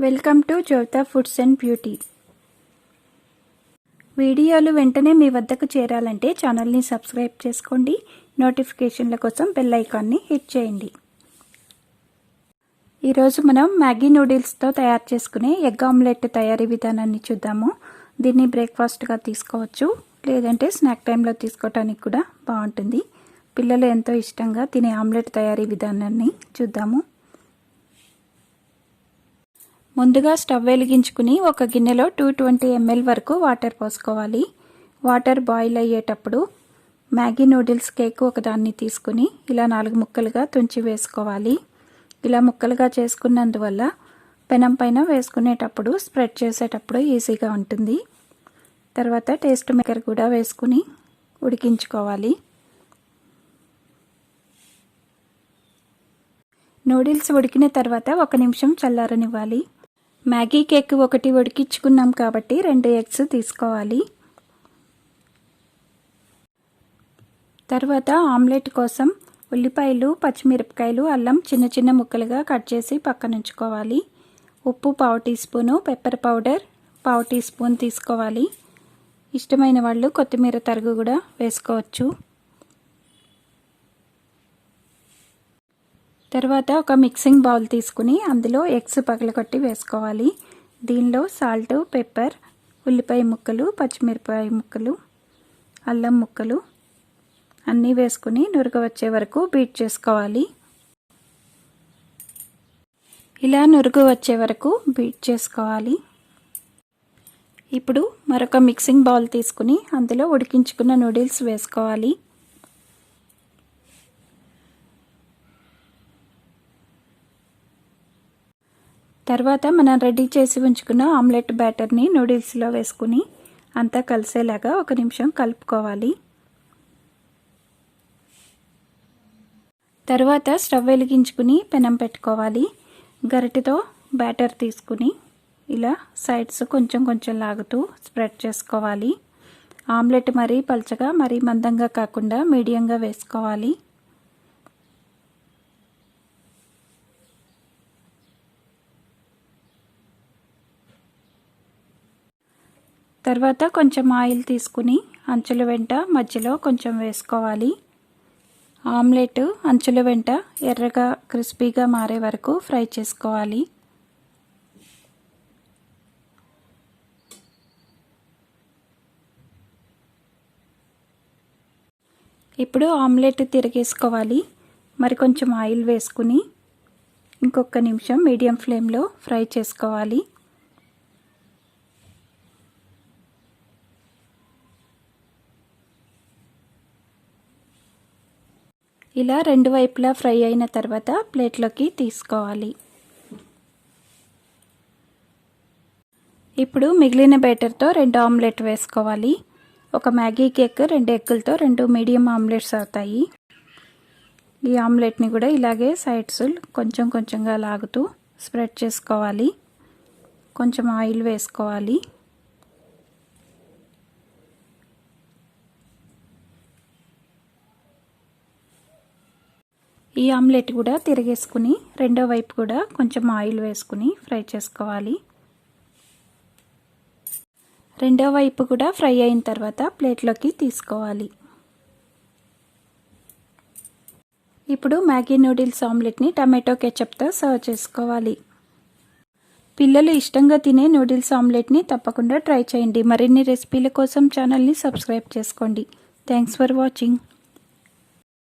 Welcome to Jyota foods and beauty. వీడియోలు వెంటనే మీ వద్దకు చేరాలంటే ఛానల్ని సబ్స్క్రైబ్ చేసుకోండి. నోటిఫికేషన్ల కోసం బెల్ ఐకాన్ని హిట్ చేయండి. ఈరోజు మనం మ్యాగీ నూడిల్స్తో తయారు చేసుకునే ఎగ్ ఆమ్లెట్ తయారీ విధానాన్ని చూద్దాము. దీన్ని బ్రేక్ఫాస్ట్గా తీసుకోవచ్చు, లేదంటే స్నాక్ టైంలో తీసుకోవటానికి కూడా బాగుంటుంది. పిల్లలు ఎంతో ఇష్టంగా తినే ఆమ్లెట్ తయారీ విధానాన్ని చూద్దాము. ముందుగా స్టవ్ వెలిగించుకుని ఒక గిన్నెలో 220 ml వరకు వాటర్ పోసుకోవాలి. వాటర్ బాయిల్ అయ్యేటప్పుడు మ్యాగీ నూడిల్స్ కేక్ ఒకదాన్ని తీసుకుని ఇలా 4 ముక్కలుగా తుంచి వేసుకోవాలి. ఇలా ముక్కలుగా చేసుకున్నందువల్ల పెనం పైన వేసుకునేటప్పుడు స్ప్రెడ్ చేసేటప్పుడు ఈజీగా ఉంటుంది. తర్వాత టేస్ట్ మేకర్ కూడా వేసుకుని ఉడికించుకోవాలి. నూడిల్స్ ఉడికిన తర్వాత 1 నిమిషం చల్లారనివ్వాలి. మ్యాగీ కేక్ ఒకటి ఉడికించుకున్నాం కాబట్టి 2 ఎగ్స్ తీసుకోవాలి. తర్వాత ఆమ్లెట్ కోసం ఉల్లిపాయలు, పచ్చిమిరపకాయలు, అల్లం చిన్న చిన్న ముక్కలుగా కట్ చేసి పక్కన ఉంచుకోవాలి. ఉప్పు 1/2 teaspoon, pepper powder 1/2 teaspoon తీసుకోవాలి. ఇష్టమైన వాళ్ళు కొత్తిమీర తరుగు కూడా వేసుకోవచ్చు. తర్వాత ఒక మిక్సింగ్ బౌల్ తీసుకుని అందులో ఎగ్స్ పగలగొట్టి వేసుకోవాలి. దీనిలో సాల్ట్, పెప్పర్, ఉల్లిపాయ ముక్కలు, పచ్చిమిరపకాయ ముక్కలు, అల్లం ముక్కలు అన్నీ వేసుకుని నురుగ వచ్చే వరకు బీట్ చేసుకోవాలి. ఇలా నురుగు వచ్చే వరకు బీట్ చేసుకోవాలి. ఇప్పుడు మరొక మిక్సింగ్ బౌల్ తీసుకుని అందులో ఉడికించుకున్న నూడిల్స్ వేసుకోవాలి. తర్వాత మనం రెడీ చేసి ఉంచుకున్న ఆమ్లెట్ బ్యాటర్ని నూడిల్స్లో వేసుకుని అంతా కలిసేలాగా 1 నిమిషం కలుపుకోవాలి. తర్వాత స్టవ్ వెలిగించుకుని పెనం పెట్టుకోవాలి. గరిటెతో బ్యాటర్ తీసుకుని ఇలా సైడ్స్ కొంచెం కొంచెం లాగుతూ స్ప్రెడ్ చేసుకోవాలి. ఆమ్లెట్ మరీ పల్చగా మరీ మందంగా కాకుండా మీడియంగా వేసుకోవాలి. తర్వాత కొంచెం ఆయిల్ తీసుకుని అంచుల వెంట మధ్యలో కొంచెం వేసుకోవాలి. ఆమ్లెట్ అంచుల వెంట ఎర్రగా క్రిస్పీగా మారే వరకు ఫ్రై చేసుకోవాలి. ఇప్పుడు ఆమ్లెట్ తిరిగేసుకోవాలి. మరి కొంచెం ఆయిల్ వేసుకుని ఇంకొక నిమిషం మీడియం ఫ్లేమ్లో ఫ్రై చేసుకోవాలి. ఇలా 2 వైపులా ఫ్రై అయిన తర్వాత ప్లేట్లోకి తీసుకోవాలి. ఇప్పుడు మిగిలిన బ్యాటర్తో 2 ఆమ్లెట్ వేసుకోవాలి. ఒక మ్యాగీ కేక్ 2 ఎగ్గులతో 2 మీడియం ఆమ్లెట్స్ అవుతాయి. ఈ ఆమ్లెట్ని కూడా ఇలాగే సైడ్స్ కొంచెం కొంచెంగా లాగుతూ స్ప్రెడ్ చేసుకోవాలి. కొంచెం ఆయిల్ వేసుకోవాలి. ఈ ఆమ్లెట్ కూడా తిరిగేసుకుని రెండో వైపు కూడా కొంచెం ఆయిల్ వేసుకుని ఫ్రై చేసుకోవాలి. రెండో వైపు కూడా ఫ్రై అయిన తర్వాత ప్లేట్లోకి తీసుకోవాలి. ఇప్పుడు మ్యాగీ నూడిల్స్ ఆమ్లెట్ని టమాటో కెచప్తో సర్వ్ చేసుకోవాలి. పిల్లలు ఇష్టంగా తినే నూడిల్స్ ఆమ్లెట్ని తప్పకుండా ట్రై చేయండి. మరిన్ని రెసిపీల కోసం ఛానల్ని సబ్స్క్రైబ్ చేసుకోండి. Thanks for watching.